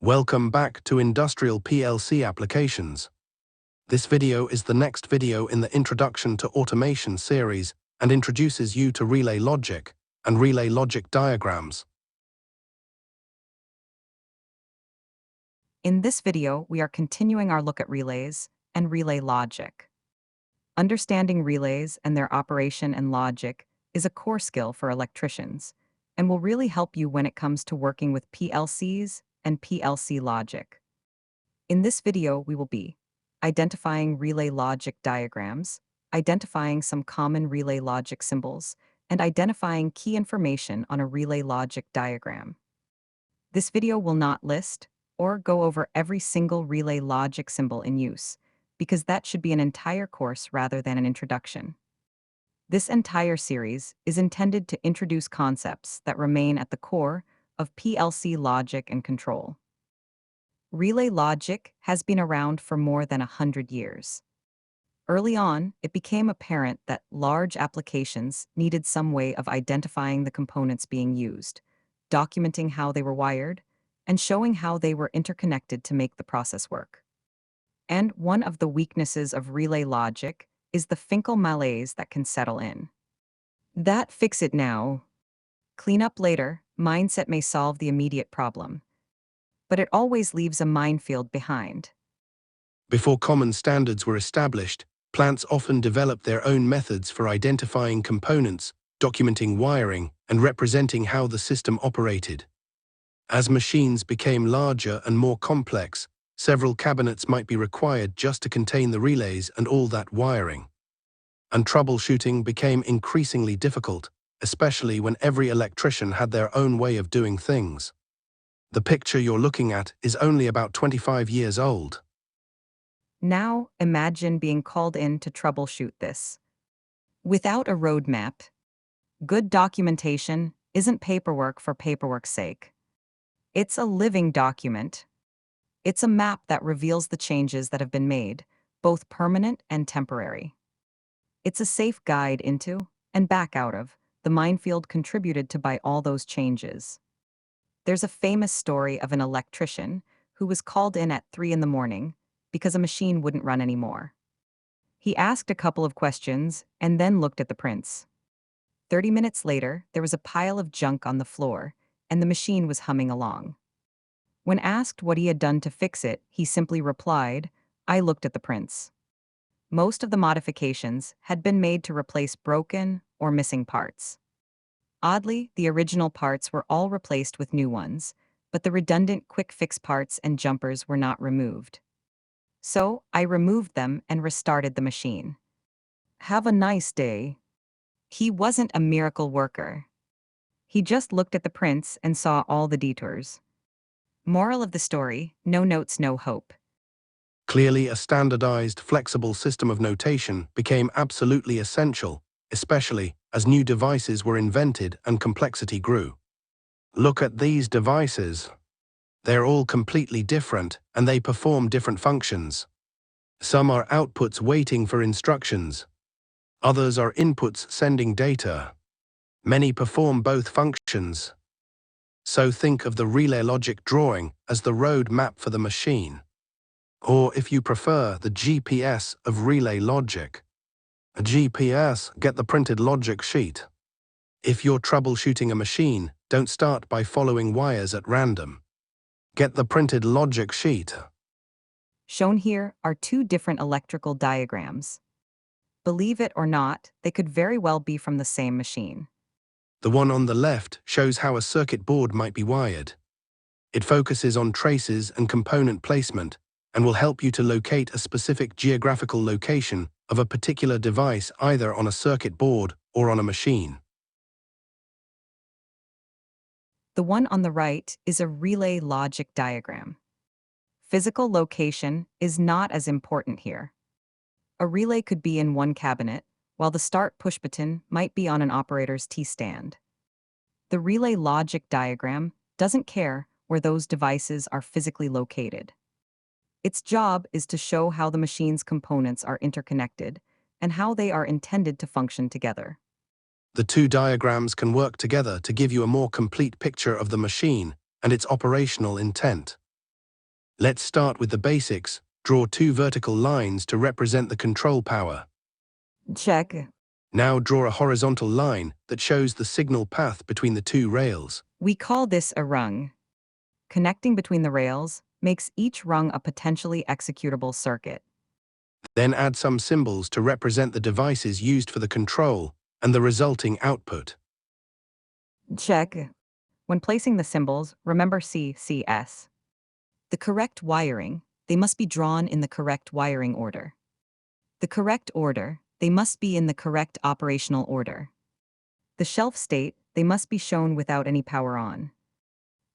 Welcome back to Industrial PLC Applications. This video is the next video in the Introduction to Automation series and introduces you to relay logic and relay logic diagrams. In this video, we are continuing our look at relays and relay logic. Understanding relays and their operation and logic is a core skill for electricians and will really help you when it comes to working with PLCs and PLC logic. In this video, we will be identifying relay logic diagrams, identifying some common relay logic symbols, and identifying key information on a relay logic diagram. This video will not list or go over every single relay logic symbol in use, because that should be an entire course rather than an introduction. This entire series is intended to introduce concepts that remain at the core of PLC logic and control. Relay logic has been around for more than 100 years. Early on, it became apparent that large applications needed some way of identifying the components being used, documenting how they were wired, and showing how they were interconnected to make the process work. And one of the weaknesses of relay logic is the Finkel malaise that can settle in. That fix it now, clean up later mindset may solve the immediate problem, but it always leaves a minefield behind. Before common standards were established, plants often developed their own methods for identifying components, documenting wiring, and representing how the system operated. As machines became larger and more complex, several cabinets might be required just to contain the relays and all that wiring. And troubleshooting became increasingly difficult, especially when every electrician had their own way of doing things. The picture you're looking at is only about 25 years old. Now, imagine being called in to troubleshoot this. Without a roadmap, good documentation isn't paperwork for paperwork's sake. It's a living document. It's a map that reveals the changes that have been made, both permanent and temporary. It's a safe guide into, and back out of, the minefield contributed to by all those changes. There's a famous story of an electrician who was called in at 3 in the morning because a machine wouldn't run anymore. He asked a couple of questions and then looked at the prints. 30 minutes later, there was a pile of junk on the floor, and the machine was humming along. When asked what he had done to fix it, he simply replied, "I looked at the prints." Most of the modifications had been made to replace broken or missing parts. Oddly, the original parts were all replaced with new ones, but the redundant quick-fix parts and jumpers were not removed. So, I removed them and restarted the machine. Have a nice day. He wasn't a miracle worker. He just looked at the prints and saw all the detours. Moral of the story: no notes, no hope. Clearly, a standardized, flexible system of notation became absolutely essential, especially as new devices were invented and complexity grew. Look at these devices. They're all completely different, and they perform different functions. Some are outputs waiting for instructions. Others are inputs sending data. Many perform both functions. So think of the relay logic drawing as the road map for the machine. Or, if you prefer, the GPS of relay logic. A GPS, get the printed logic sheet. If you're troubleshooting a machine, don't start by following wires at random. Get the printed logic sheet. Shown here are two different electrical diagrams. Believe it or not, they could very well be from the same machine. The one on the left shows how a circuit board might be wired. It focuses on traces and component placement and will help you to locate a specific geographical location of a particular device either on a circuit board or on a machine. The one on the right is a relay logic diagram. Physical location is not as important here. A relay could be in one cabinet, while the start push button might be on an operator's T-stand. The relay logic diagram doesn't care where those devices are physically located. Its job is to show how the machine's components are interconnected and how they are intended to function together. The two diagrams can work together to give you a more complete picture of the machine and its operational intent. Let's start with the basics. Draw two vertical lines to represent the control power. Check. Now draw a horizontal line that shows the signal path between the two rails. We call this a rung. Connecting between the rails makes each rung a potentially executable circuit. Then add some symbols to represent the devices used for the control and the resulting output. Check. When placing the symbols, remember CCS. The correct wiring, they must be drawn in the correct wiring order. The correct order, they must be in the correct operational order. The shelf state, they must be shown without any power on.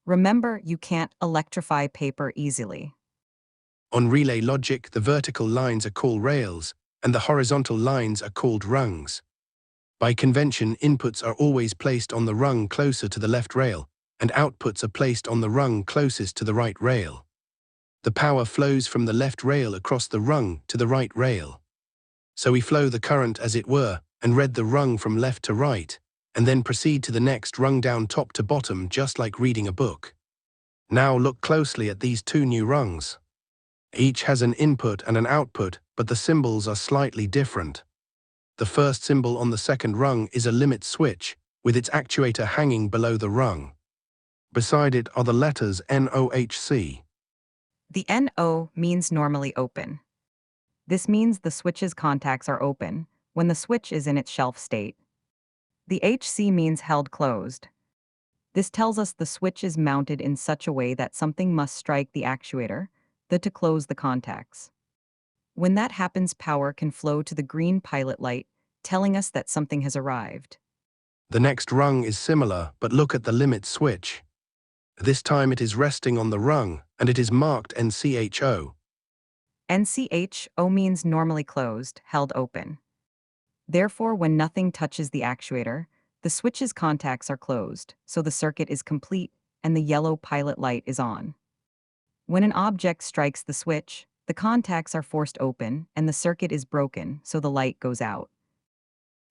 Remember, you can't electrify paper easily. On relay logic, the vertical lines are called rails, and the horizontal lines are called rungs. By convention, inputs are always placed on the rung closer to the left rail, and outputs are placed on the rung closest to the right rail. The power flows from the left rail across the rung to the right rail. So we flow the current, as it were, and read the rung from left to right, and then proceed to the next rung down top to bottom, just like reading a book. Now look closely at these two new rungs. Each has an input and an output, but the symbols are slightly different. The first symbol on the second rung is a limit switch, with its actuator hanging below the rung. Beside it are the letters NOHC. The NO means normally open. This means the switch's contacts are open when the switch is in its shelf state. The HC means held closed. This tells us the switch is mounted in such a way that something must strike the actuator to close the contacts. When that happens, power can flow to the green pilot light, telling us that something has arrived. The next rung is similar, but look at the limit switch. This time it is resting on the rung, and it is marked NCHO. NCHO means normally closed, held open. Therefore, when nothing touches the actuator, the switch's contacts are closed, so the circuit is complete and the yellow pilot light is on. When an object strikes the switch, the contacts are forced open and the circuit is broken, so the light goes out.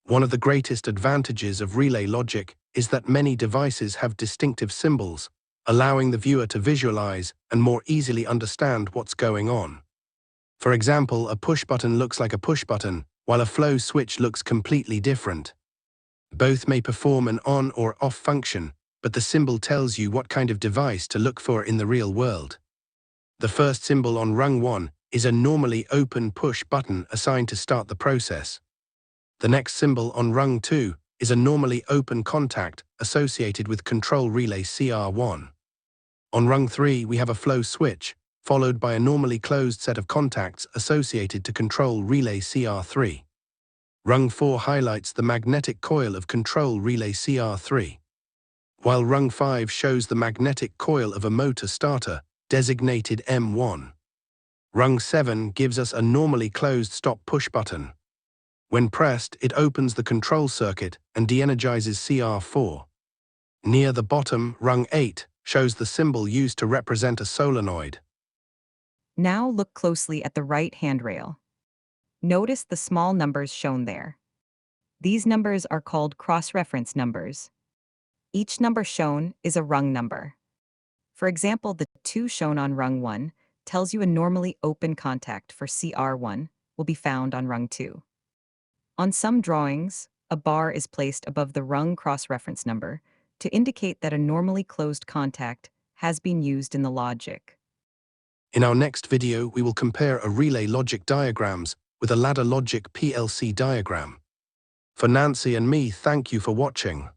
One of the greatest advantages of relay logic is that many devices have distinctive symbols, allowing the viewer to visualize and more easily understand what's going on. For example, a push button looks like a push button, while a flow switch looks completely different. Both may perform an on or off function, but the symbol tells you what kind of device to look for in the real world. The first symbol on rung 1 is a normally open push button assigned to start the process. The next symbol on rung 2 is a normally open contact associated with control relay CR1. On rung 3 we have a flow switch, followed by a normally closed set of contacts associated to control relay CR3. Rung 4 highlights the magnetic coil of control relay CR3, while rung 5 shows the magnetic coil of a motor starter, designated M1. Rung 7 gives us a normally closed stop push button. When pressed, it opens the control circuit and de-energizes CR4. Near the bottom, rung 8 shows the symbol used to represent a solenoid. Now look closely at the right handrail. Notice the small numbers shown there. These numbers are called cross-reference numbers. Each number shown is a rung number. For example, the 2 shown on rung 1 tells you a normally open contact for CR1 will be found on rung 2. On some drawings, a bar is placed above the rung cross-reference number to indicate that a normally closed contact has been used in the logic. In our next video, we will compare a relay logic diagrams with a ladder logic PLC diagram. For Nancy and me, thank you for watching.